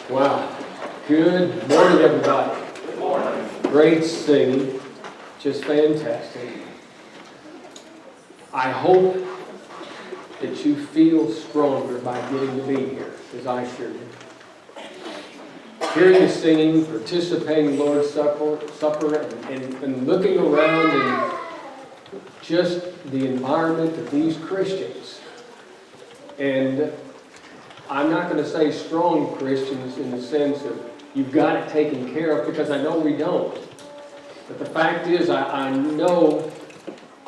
Wow. Good morning, everybody. Good morning. Great singing. Just fantastic. I hope that you feel stronger by getting to be here, as I sure did. Hearing the singing, participating in Lord's Supper and looking around and just the environment of these Christians. And I'm not going to say strong Christians in the sense of you've got it taken care of, because I know we don't. But the fact is, I know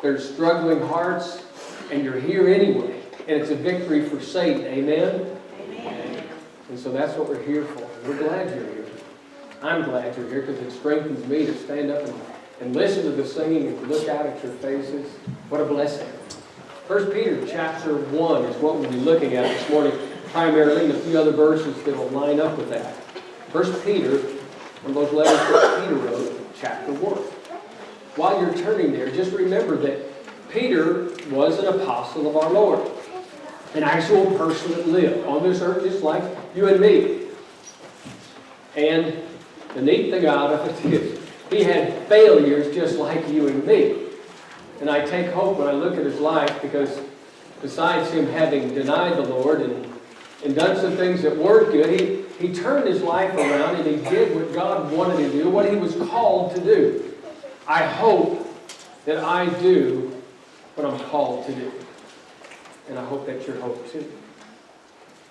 there's struggling hearts, and you're here anyway. And it's a victory for Satan. Amen? Amen. And so that's what we're here for. We're glad you're here. I'm glad you're here because it strengthens me to stand up and listen to the singing and look out at your faces. What a blessing. 1 Peter chapter 1 is what we'll be looking at this morning, primarily, and a few other verses that will line up with that. 1 Peter, one of those letters that Peter wrote, chapter 1. While you're turning there, just remember that Peter was an apostle of our Lord. An actual person that lived on this earth just like you and me. And the neat thing out of it is he had failures just like you and me. And I take hope when I look at his life, because besides him having denied the Lord and done some things that weren't good, he turned his life around and he did what God wanted him to do, what he was called to do. I hope that I do what I'm called to do. And I hope that's your hope too.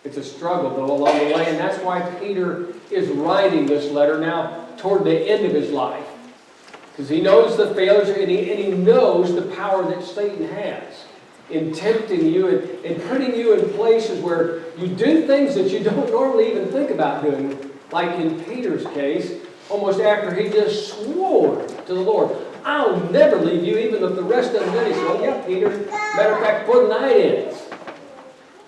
It's a struggle, though, along the way, and that's why Peter is writing this letter now toward the end of his life. Because he knows the failures, and he knows the power that Satan has in tempting you and putting you in places where you do things that you don't normally even think about doing. Like in Peter's case, almost after he just swore to the Lord, "I'll never leave you," even if the rest of them did. He said, "Oh, yeah, Peter. Matter of fact, before the night ends,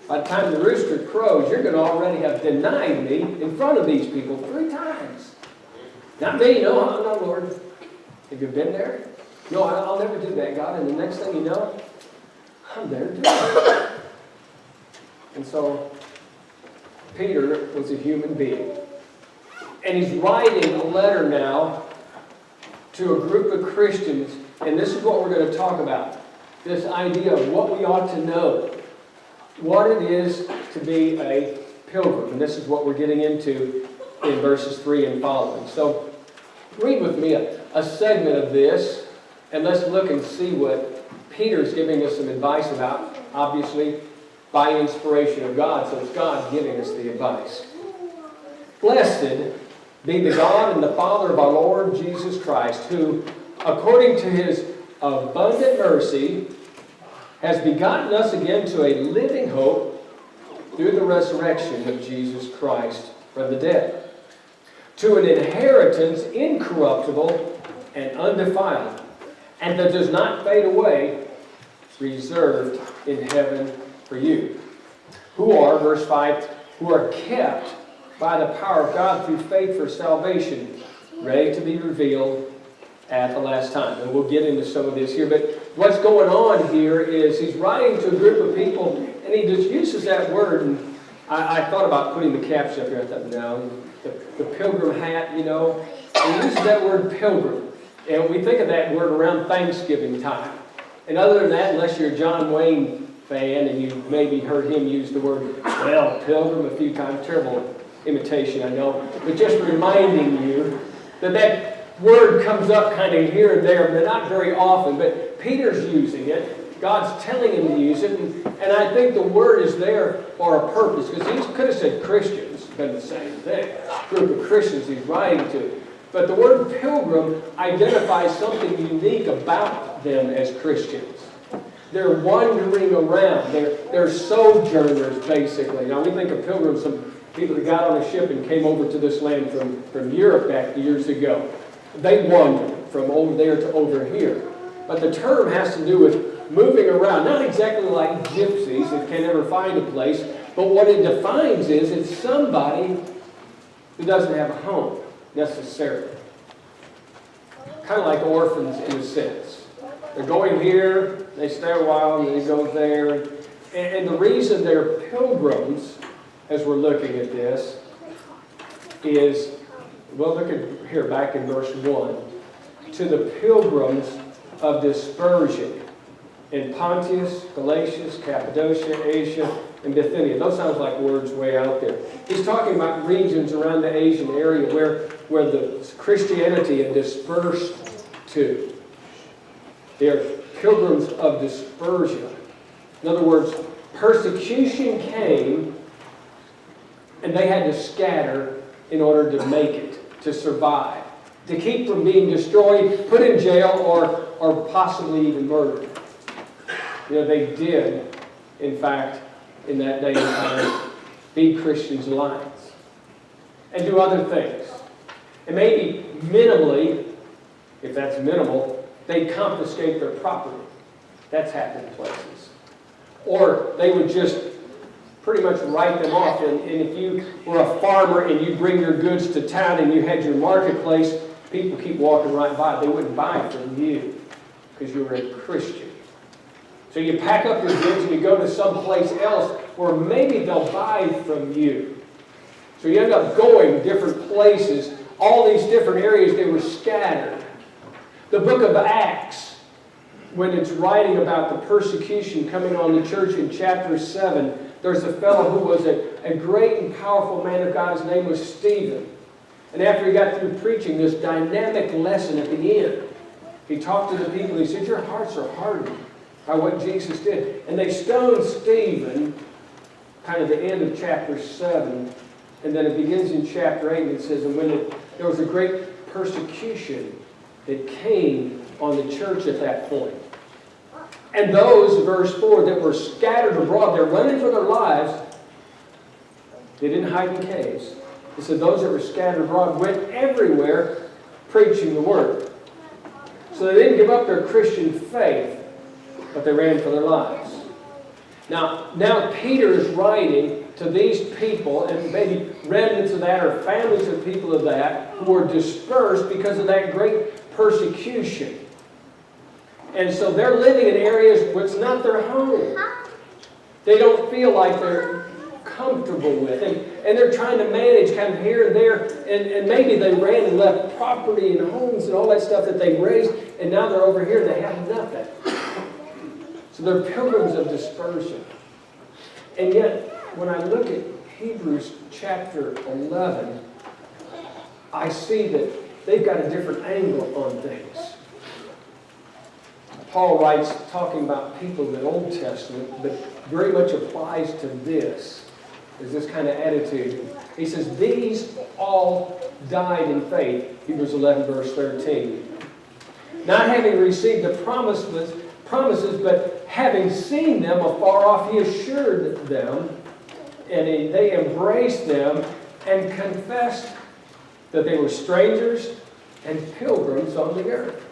by the time the rooster crows, you're going to already have denied me in front of these people 3 times. Not me, no, Lord. Have you been there? No, I'll never do that, God." And the next thing you know, I'm there doing it. And so, Peter was a human being. And he's writing a letter now to a group of Christians. And this is what we're going to talk about. This idea of what we ought to know. What it is to be a pilgrim. And this is what we're getting into in verses 3 and following. So, read with me a segment of this, and let's look and see what Peter's giving us some advice about, obviously by inspiration of God, so it's God giving us the advice. "Blessed be the God and the Father of our Lord Jesus Christ, who, according to his abundant mercy, has begotten us again to a living hope through the resurrection of Jesus Christ from the dead, to an inheritance incorruptible and undefiled, and that does not fade away, reserved in heaven for you, who are," verse 5, "who are kept by the power of God through faith for salvation, ready to be revealed at the last time." And we'll get into some of this here, but what's going on here is he's writing to a group of people, and he just uses that word, and I thought about putting the caption up here. I thought, no, the pilgrim hat, he uses that word pilgrim. And we think of that word around Thanksgiving time. And other than that, unless you're a John Wayne fan and you've maybe heard him use the word, pilgrim a few times, terrible imitation, I know, but just reminding you that word comes up kind of here and there, but not very often. But Peter's using it. God's telling him to use it. And I think the word is there for a purpose, because he could have said Christians, been the same thing. A group of Christians he's writing to. But the word pilgrim identifies something unique about them as Christians. They're wandering around. They're sojourners, basically. Now, we think of pilgrims, some people that got on a ship and came over to this land from Europe back years ago. They wandered from over there to over here. But the term has to do with moving around. Not exactly like gypsies that can never find a place, but what it defines is it's somebody who doesn't have a home, necessarily. Kind of like orphans in a sense. They're going here, they stay a while, and they go there. And the reason they're pilgrims, as we're looking at this, is, well, look at here, back in verse 1. To the pilgrims of dispersion in Pontus, Galatia, Cappadocia, Asia, and Bithynia. Those sound like words way out there. He's talking about regions around the Asian area where the Christianity had dispersed to. They're pilgrims of dispersion. In other words, persecution came and they had to scatter in order to make it, to survive, to keep from being destroyed, put in jail, or possibly even murdered. You know, they did, in fact, in that day and time, feed Christians' lives and do other things. And maybe minimally, if that's minimal, they confiscate their property. That's happened in places. Or they would just pretty much write them off. And if you were a farmer and you bring your goods to town and you had your marketplace, people keep walking right by. They wouldn't buy from you because you were a Christian. So you pack up your goods and you go to someplace else where maybe they'll buy from you. So you end up going different places. All these different areas, they were scattered. The book of Acts, when it's writing about the persecution coming on the church in chapter 7, there's a fellow who was a great and powerful man of God. His name was Stephen. And after he got through preaching this dynamic lesson at the end, he talked to the people. He said, your hearts are hardened by what Jesus did. And they stoned Stephen, kind of the end of chapter 7. And then it begins in chapter 8, and it says, and when there was a great persecution that came on the church at that point. And those, verse 4, that were scattered abroad, they're running for their lives. They didn't hide in caves. It said those that were scattered abroad went everywhere preaching the word. So they didn't give up their Christian faith, but they ran for their lives. Now Peter is writing to these people, and maybe remnants of that or families of people of that, who were dispersed because of that great persecution. And so they're living in areas which not their home. They don't feel like they're comfortable with. And they're trying to manage kind of here and there. And maybe they ran and left property and homes and all that stuff that they raised. And now they're over here and they have nothing. So they're pilgrims of dispersion. And yet, when I look at Hebrews chapter 11, I see that they've got a different angle on things. Paul writes, talking about people in the Old Testament, but very much applies to this, is this kind of attitude. He says, these all died in faith, Hebrews 11, verse 13. Not having received the promises, but having seen them afar off, he assured them, and they embraced them and confessed that they were strangers and pilgrims on the earth.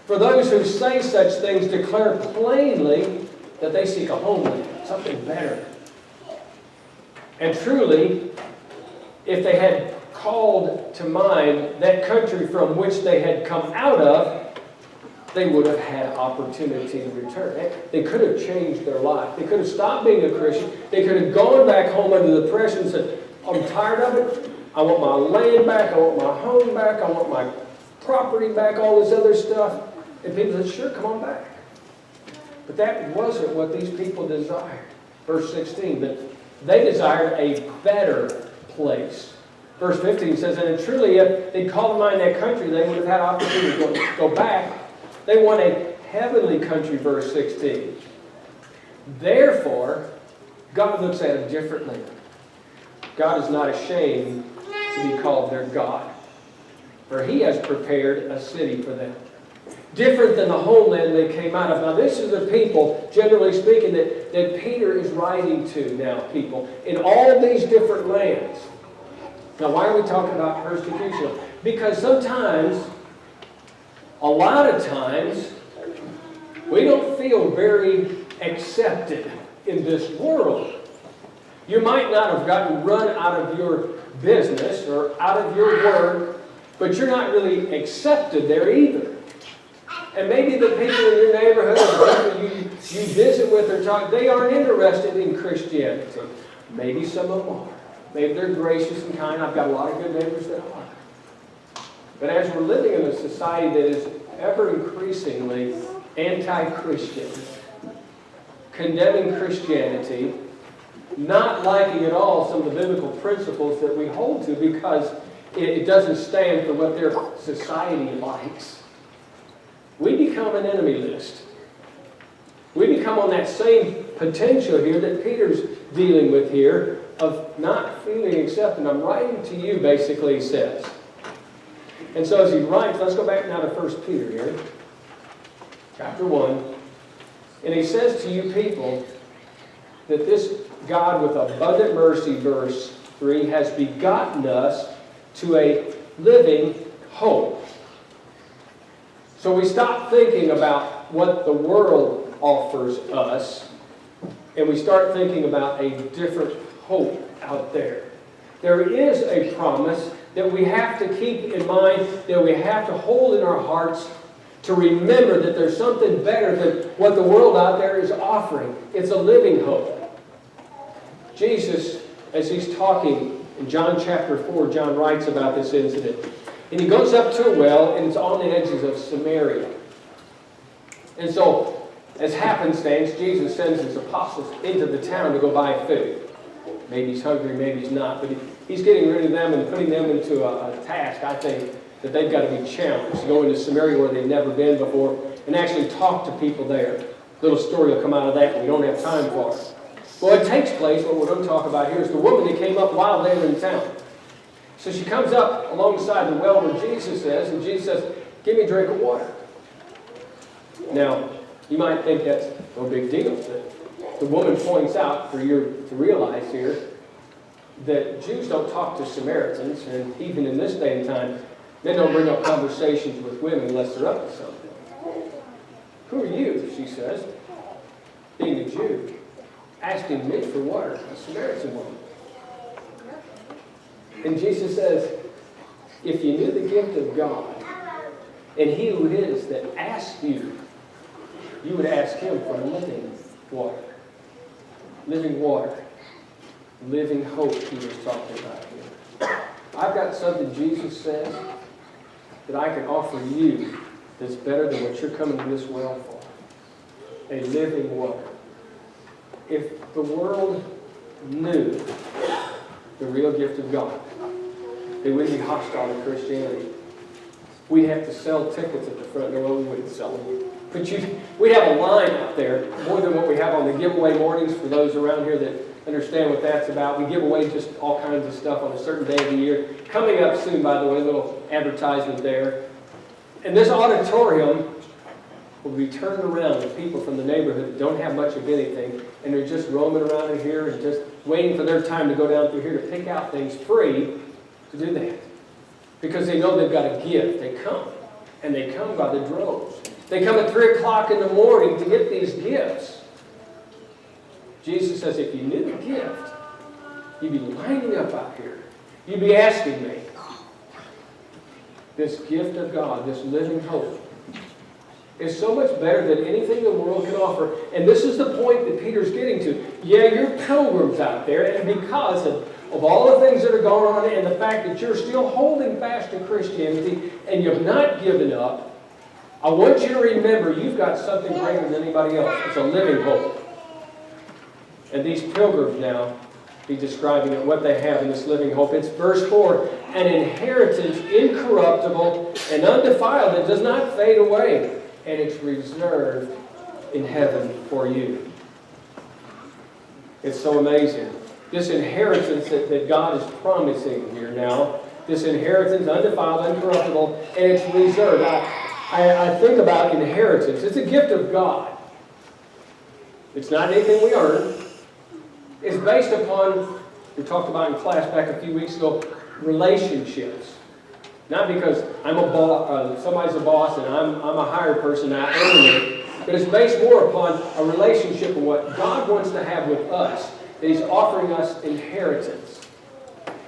For those who say such things declare plainly that they seek a homeland, something better. And truly, if they had called to mind that country from which they had come out of, they would have had opportunity to return. They could have changed their life. They could have stopped being a Christian. They could have gone back home under the pressure and said, I'm tired of it. I want my land back. I want my home back. I want my property back, all this other stuff. And people said, sure, come on back. But that wasn't what these people desired. Verse 16, but they desired a better place. Verse 15 says, and truly if they'd called to mind that country, they would have had opportunity to go back. They want a heavenly country, verse 16. Therefore, God looks at it differently. God is not ashamed to be called their God, for he has prepared a city for them. Different than the homeland they came out of. Now this is the people, generally speaking, that Peter is writing to now, people, in all these different lands. Now why are we talking about persecution? Because sometimes, a lot of times, we don't feel very accepted in this world. You might not have gotten run out of your business or out of your work, but you're not really accepted there either. And maybe the people in your neighborhood, or people you visit with or talk, they aren't interested in Christianity. Maybe some of them are. Maybe they're gracious and kind. I've got a lot of good neighbors that are. But as we're living in a society that is ever increasingly anti-Christian, condemning Christianity, not liking at all some of the biblical principles that we hold to because it doesn't stand for what their society likes, we become an enemy list. We become on that same potential here that Peter's dealing with here of not feeling accepted. I'm writing to you, basically, he says. And so as he writes, let's go back now to 1 Peter here, chapter 1. And he says to you people that this God with abundant mercy, verse 3, has begotten us to a living hope. So we stop thinking about what the world offers us, and we start thinking about a different hope out there. There is a promise that we have to keep in mind, that we have to hold in our hearts, to remember that there's something better than what the world out there is offering. It's a living hope. Jesus, as he's talking in John chapter 4, John writes about this incident. And he goes up to a well, and it's on the edges of Samaria. And so, as happenstance, Jesus sends his apostles into the town to go buy food. Maybe he's hungry, maybe he's not. But he's getting rid of them and putting them into a task, I think, that they've got to be challenged. To go into Samaria where they've never been before and actually talk to people there. A little story will come out of that. We don't have time for it. Well, it takes place, what we're going to talk about here is the woman that came up while they were in town. So she comes up alongside the well where Jesus is, and Jesus says, "Give me a drink of water." Now, you might think that's no big deal. But the woman points out for you to realize here that Jews don't talk to Samaritans, and even in this day and time, men don't bring up conversations with women unless they're up to something. "Who are you?" she says, being a Jew, asking me for water, a Samaritan woman. And Jesus says, if you knew the gift of God, and he who it is that asks you, you would ask him for living water. Living water. Living hope he was talking about here. I've got something Jesus says that I can offer you that's better than what you're coming to this well for. A living water. If the world knew the real gift of God, they wouldn't be hostile to Christianity. We'd have to sell tickets at the front door. We wouldn't sell them. But we'd have a line out there, more than what we have on the giveaway mornings for those around here that understand what that's about. We give away just all kinds of stuff on a certain day of the year. Coming up soon, by the way, a little advertisement there. And this auditorium will be turned around with people from the neighborhood that don't have much of anything, and they're just roaming around in here and just waiting for their time to go down through here to pick out things free to do that. Because they know they've got a gift. They come. And they come by the droves. They come at 3 o'clock in the morning to get these gifts. Jesus says, if you knew the gift, you'd be lining up out here. You'd be asking me. This gift of God, this living hope, is so much better than anything the world can offer. And this is the point that Peter's getting to. Yeah, you're pilgrims out there, and because of all the things that are going on and the fact that you're still holding fast to Christianity and you've not given up, I want you to remember you've got something greater than anybody else. It's a living hope. And these pilgrims now, he's describing what they have in this living hope. It's verse 4, an inheritance incorruptible and undefiled that does not fade away, and it's reserved in heaven for you. It's so amazing. This inheritance that God is promising here now, this inheritance, undefiled, incorruptible, and it's reserved. I think about inheritance. It's a gift of God. It's not anything we earn. It's based upon, we talked about in class back a few weeks ago, relationships. Not because I'm a boss, somebody's a boss and I'm a hired person, I earn it. But it's based more upon a relationship of what God wants to have with us. That he's offering us inheritance.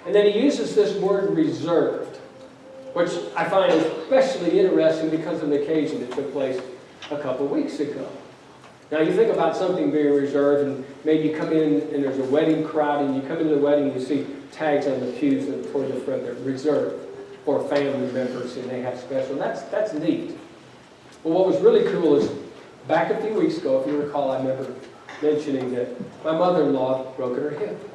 And then he uses this word reserved, which I find especially interesting because of an occasion that took place a couple weeks ago. Now you think about something being reserved, and maybe you come in and there's a wedding crowd, and you come into the wedding and you see tags on the pews toward the front there, reserved for family members, and they have special. That's neat. Well, what was really cool is back a few weeks ago, if you recall, I remember mentioning that my mother-in-law broke her hip.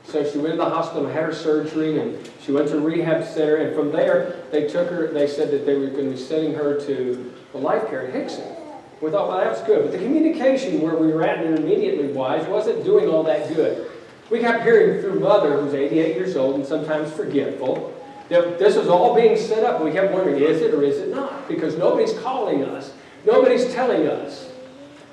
So she went to the hospital and had her surgery, and she went to a rehab center, and from there they said that they were going to be sending her to the life care at Hickson. We thought, well, that's good. But the communication where we were at intermediately wise wasn't doing all that good. We kept hearing through Mother, who's 88 years old and sometimes forgetful, that this was all being set up. And we kept wondering, is it or is it not? Because nobody's calling us. Nobody's telling us.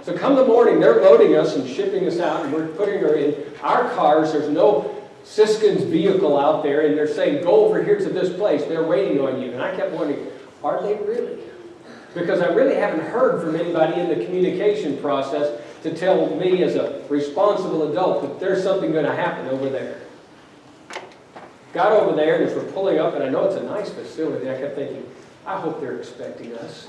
So come the morning, they're loading us and shipping us out, and we're putting her in our cars. There's no Siskin's vehicle out there, and they're saying, go over here to this place. They're waiting on you. And I kept wondering, are they really? Because I really haven't heard from anybody in the communication process to tell me as a responsible adult that there's something going to happen over there. Got over there, and as we're pulling up, and I know it's a nice facility, I kept thinking, I hope they're expecting us.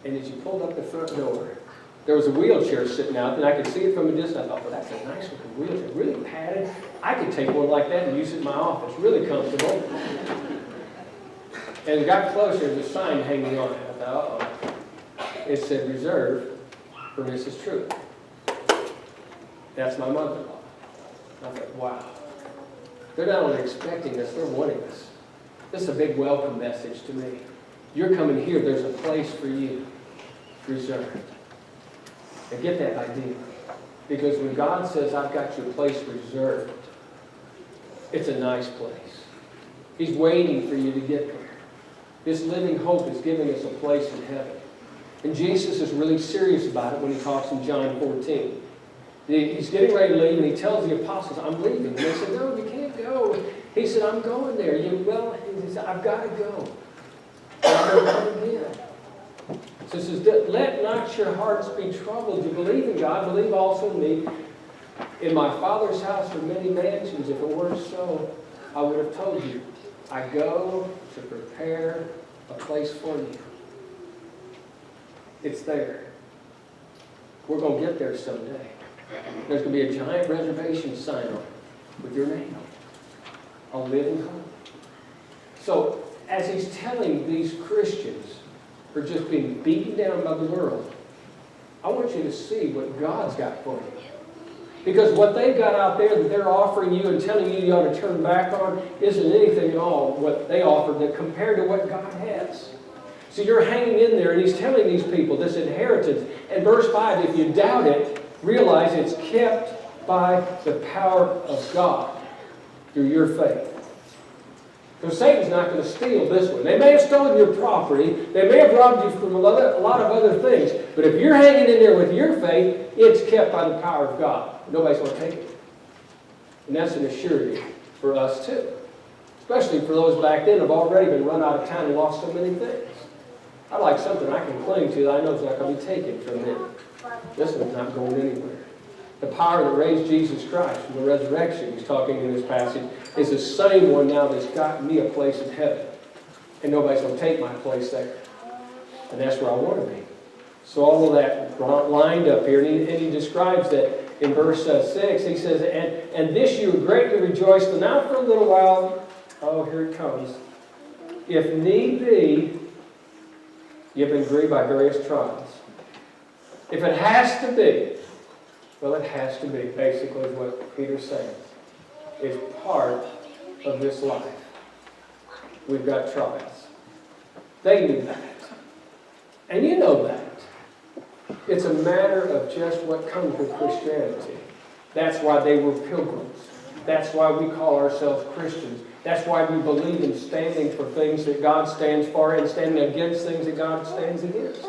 And as you pulled up the front door, there was a wheelchair sitting out, and I could see it from a distance. I thought, well, that's a nice looking wheelchair, really padded. I could take one like that and use it in my office, really comfortable. And it got closer, there's a sign hanging on it. I thought, uh-oh. It said, reserved for Mrs. Truitt. That's my mother-in-law. I thought, wow. They're not only expecting us, they're wanting us. This is a big welcome message to me. You're coming here, there's a place for you reserved. And get that idea. Because when God says, I've got your place reserved, it's a nice place. He's waiting for you to get there. This living hope is giving us a place in heaven. And Jesus is really serious about it when he talks in John 14. He's getting ready to leave, and he tells the apostles, I'm leaving. And they said, no, you can't go. He said, I'm going there. He said, I've got to go. I'm going to come again. So it says, let not your hearts be troubled. You believe in God, believe also in me. In my Father's house are many mansions. If it weren't so, I would have told you. I go to prepare a place for you. It's there. We're going to get there someday. There's going to be a giant reservation sign on it with your name on living hope. So, as he's telling these Christians who are just being beaten down by the world, I want you to see what God's got for you. Because what they've got out there that they're offering you and telling you ought to turn back on isn't anything at all what they offer that compared to what God has. So you're hanging in there, and he's telling these people this inheritance. And verse 5, if you doubt it, realize it's kept by the power of God through your faith. So Satan's not going to steal this one. They may have stolen your property. They may have robbed you from a lot of other things. But if you're hanging in there with your faith, it's kept by the power of God. Nobody's going to take it. And that's an assurity for us too. Especially for those back then who have already been run out of town and lost so many things. I'd like something I can cling to that I know is not going to be taken from them. This one's not going anywhere. The power that raised Jesus Christ from the resurrection, he's talking in this passage, is the same one now that's got me a place in heaven. And nobody's going to take my place there. And that's where I want to be. So all of that lined up here. And he describes that in verse 6. He says, and this you greatly rejoice, but now for a little while, oh, here it comes. If need be, you've been grieved by various trials. If it has to be, well, it has to be, basically, is what Peter's saying. It's part of this life. We've got trials. They knew that. And you know that. It's a matter of just what comes with Christianity. That's why they were pilgrims. That's why we call ourselves Christians. That's why we believe in standing for things that God stands for and standing against things that God stands against.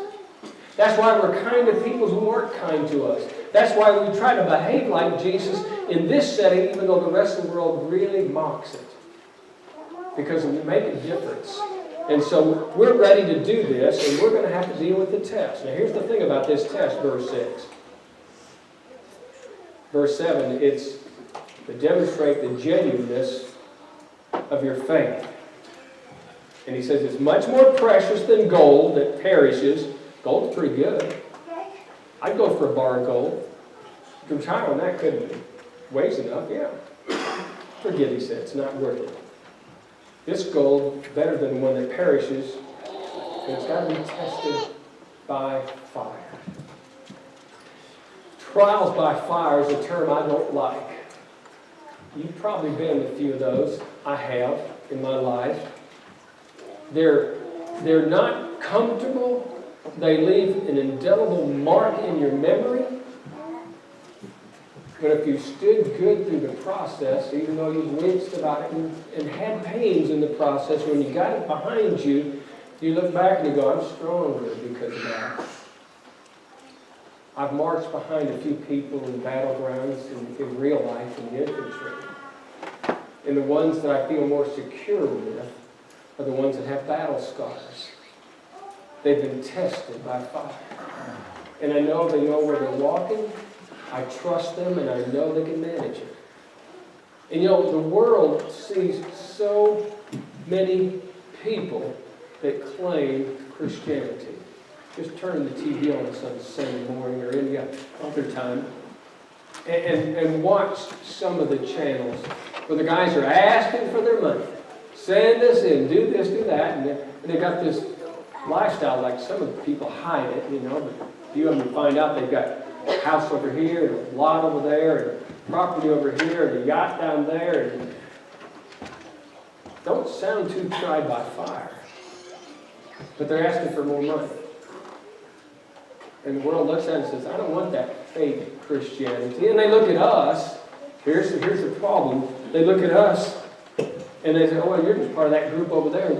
That's why we're kind to people who aren't kind to us. That's why we try to behave like Jesus in this setting, even though the rest of the world really mocks it. Because we make a difference. And so we're ready to do this, and we're going to have to deal with the test. Now here's the thing about this test, verse 6. Verse 7, it's to demonstrate the genuineness of your faith. And he says it's much more precious than gold that perishes. Gold's pretty good. I'd go for a bar of gold. You can try on that, couldn't you? Weighs enough, yeah. Forget, he said, it's not worth it. This gold, better than the one that perishes, and it's got to be tested by fire. Trials by fire is a term I don't like. You've probably been in a few of those. I have in my life. They're not comfortable. They leave an indelible mark in your memory. But if you stood good through the process, even though you winced about it and had pains in the process, when you got it behind you, you look back and you go, I'm stronger because of that. I've marched behind a few people in battlegrounds in real life in the infantry. And the ones that I feel more secure with are the ones that have battle scars. They've been tested by fire. And I know they know where they're walking. I trust them, and I know they can manage it. And you know, the world sees so many people that claim Christianity. Just turn the TV on some Sunday morning or any other time and watch some of the channels where the guys are asking for their money. Send us in, do this, do that. And they got this lifestyle, like some of the people hide it, you know, but a few of them find out they've got a house over here, and a lot over there, and property over here, and a yacht down there. And don't sound too tried by fire. But they're asking for more money. And the world looks at it and says, I don't want that fake Christianity. And they look at us. Here's the problem. They look at us, and they say, oh, well, you're just part of that group over there,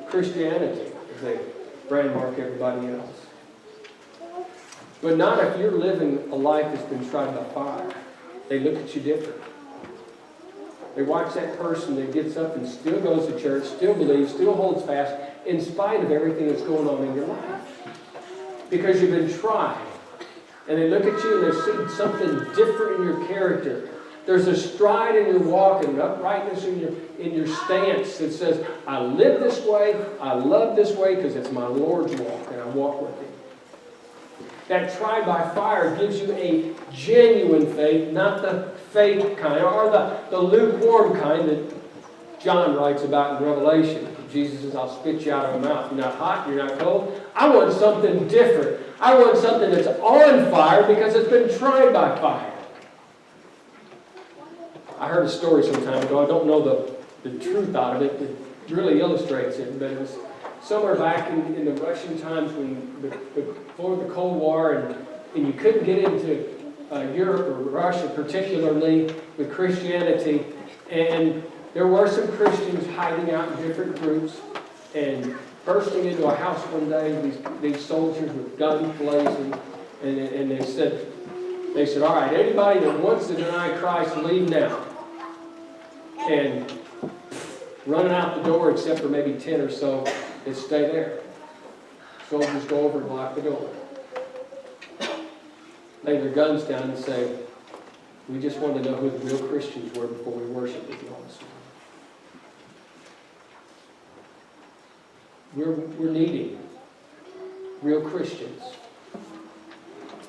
Christianity. As they brand mark everybody else. But not if you're living a life that's been tried by fire. They look at you different. They watch that person that gets up and still goes to church, still believes, still holds fast, in spite of everything that's going on in your life. Because you've been tried. And they look at you and they see something different in your character. There's a stride in your walk and an uprightness in your stance that says, I live this way, I love this way because it's my Lord's walk and I walk with Him. That tried by fire gives you a genuine faith, not the fake kind, or the lukewarm kind that John writes about in Revelation. Jesus says, I'll spit you out of my mouth. You're not hot, you're not cold. I want something different. I want something that's on fire because it's been tried by fire. I heard a story some time ago. I don't know the truth out of it. It really illustrates it, but it was somewhere back in the Russian times when before the Cold War, and you couldn't get into Europe or Russia particularly with Christianity, and there were some Christians hiding out in different groups and bursting into a house one day, these soldiers with guns blazing, and they said, all right, anybody that wants to deny Christ, leave now. And running out the door, except for maybe 10 or so, that stay there. Soldiers go over and lock the door. Lay their guns down and say, we just want to know who the real Christians were before we worship with you all this morning. We're needing real Christians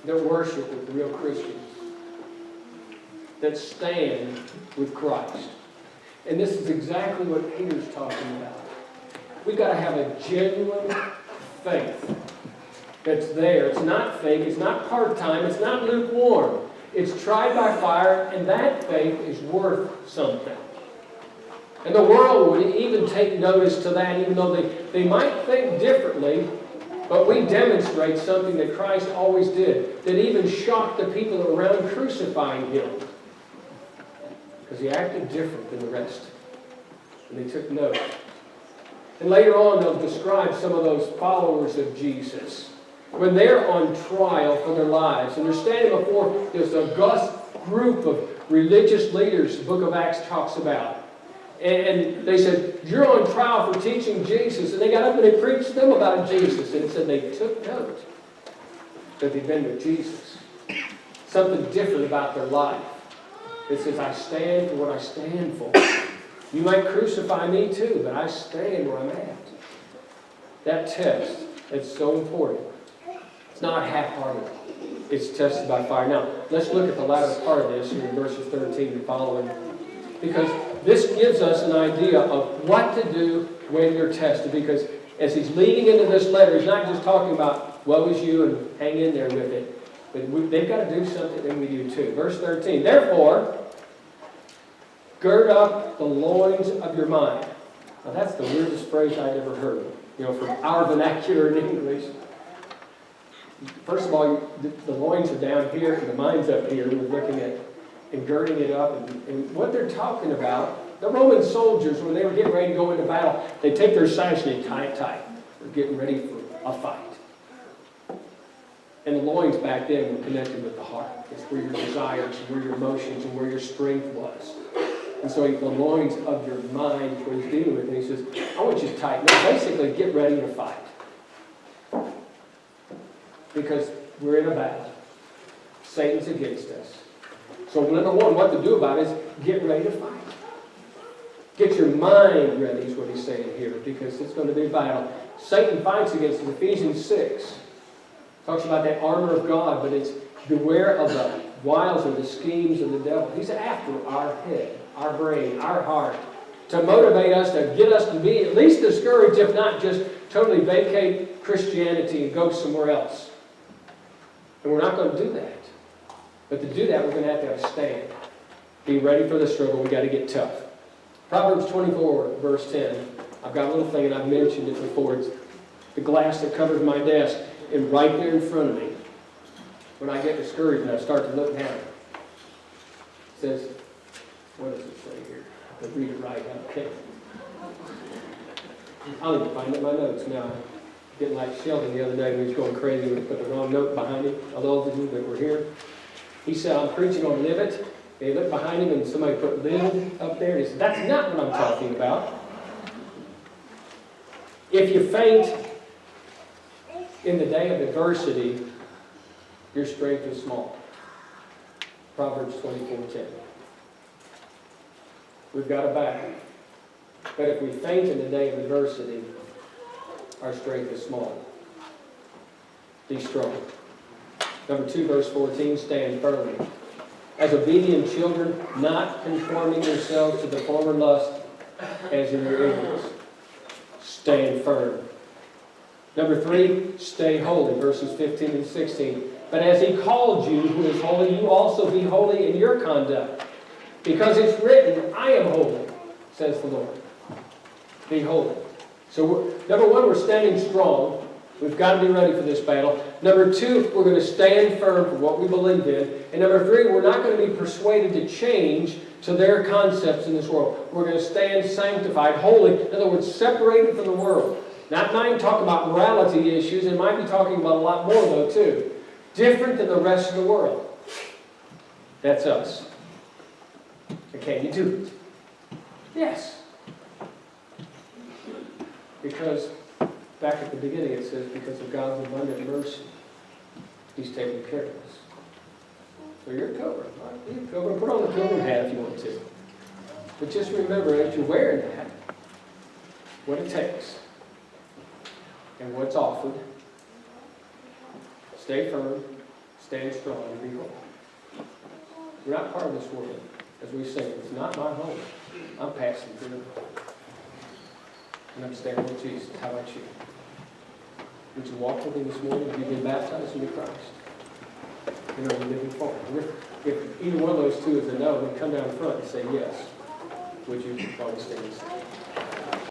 that worship with real Christians, that stand with Christ. And this is exactly what Peter's talking about. We've got to have a genuine faith that's there. It's not fake, it's not part-time, it's not lukewarm. It's tried by fire, and that faith is worth something. And the world would even take notice to that, even though they might think differently, but we demonstrate something that Christ always did, that even shocked the people around crucifying Him. Because He acted different than the rest. And they took note. And later on, they'll describe some of those followers of Jesus when they're on trial for their lives. And they're standing before this august group of religious leaders the book of Acts talks about. And they said, you're on trial for teaching Jesus. And they got up and they preached to them about Jesus. And it said they took note that they'd been with Jesus. Something different about their life. It says, I stand for what I stand for. You might crucify me too, but I stand where I'm at. That test, it's so important. It's not half-hearted. It's tested by fire. Now, let's look at the latter part of this in verses 13 and following. Because this gives us an idea of what to do when you're tested, because as he's leading into this letter, he's not just talking about woe is you and hang in there with it, but they've got to do something, and we do too. Verse 13, therefore, gird up the loins of your mind. Now that's the weirdest phrase I'd ever heard, from our vernacular in English. First of all, the loins are down here and the mind's up here. We're looking at and girding it up. And what they're talking about, the Roman soldiers, when they were getting ready to go into battle, they take their sash and they tie it tight. They're getting ready for a fight. And the loins back then were connected with the heart. It's where your desires and where your emotions and where your strength was. And so the loins of your mind is what he's dealing with. And he says, I want you to tighten up. Basically, get ready to fight. Because we're in a battle. Satan's against us. So number one, what to do about it is get ready to fight. Get your mind ready is what he's saying here, because it's going to be a battle. Satan fights against us. Ephesians 6 talks about that armor of God, but it's beware of the wiles or the schemes of the devil. He's after our head, our brain, our heart, to motivate us, to get us to be at least discouraged, if not just totally vacate Christianity and go somewhere else. And we're not going to do that. But to do that, we're going to have a stand. Be ready for the struggle. We've got to get tough. Proverbs 24, verse 10. I've got a little thing, and I've mentioned it before. It's the glass that covers my desk. And right there in front of me, when I get discouraged and I start to look down, it says, what does it say here? I can read it right. Okay. I'll even find it in my notes now. Getting like Sheldon the other day when he was going crazy when he put the wrong note behind him. Although those of you that were here, he said, I'm preaching on live it. And he looked behind him and somebody put live up there. And he said, that's not what I'm talking about. If you faint in the day of adversity, your strength is small. Proverbs 24:10. We've got a battle. But if we faint in the day of adversity, our strength is small. Be strong. Number 2, verse 14, stand firm. As obedient children, not conforming yourselves to the former lust as in your ignorance. Stand firm. Number 3, stay holy, verses 15 and 16. But as he called you, who is holy, you also be holy in your conduct. Because it's written, I am holy, says the Lord. Be holy. So number 1, we're standing strong. We've got to be ready for this battle. Number 2, we're going to stand firm for what we believe in. And number 3, we're not going to be persuaded to change to their concepts in this world. We're going to stand sanctified, holy, in other words, separated from the world. Now, I'm not even talking about morality issues. It might be talking about a lot more, though, too. Different than the rest of the world. That's us. And can you do it? Yes. Because back at the beginning it says, because of God's abundant mercy, He's taking care of us. So you're a pilgrim. Right? You're a pilgrim. Put on the pilgrim hat if you want to. But just remember, as you're wearing that, what it takes and what's offered. Stay firm, stand strong, and be holy. We're not part of this world. As we sing, it's not my home. I'm passing through. And I'm standing with Jesus. How about you? Would you walk with Him this morning? Have you been baptized into Christ? And are you living for Him? If either one of those two is a no, then come down front and say yes. Would you? While we stand and sing?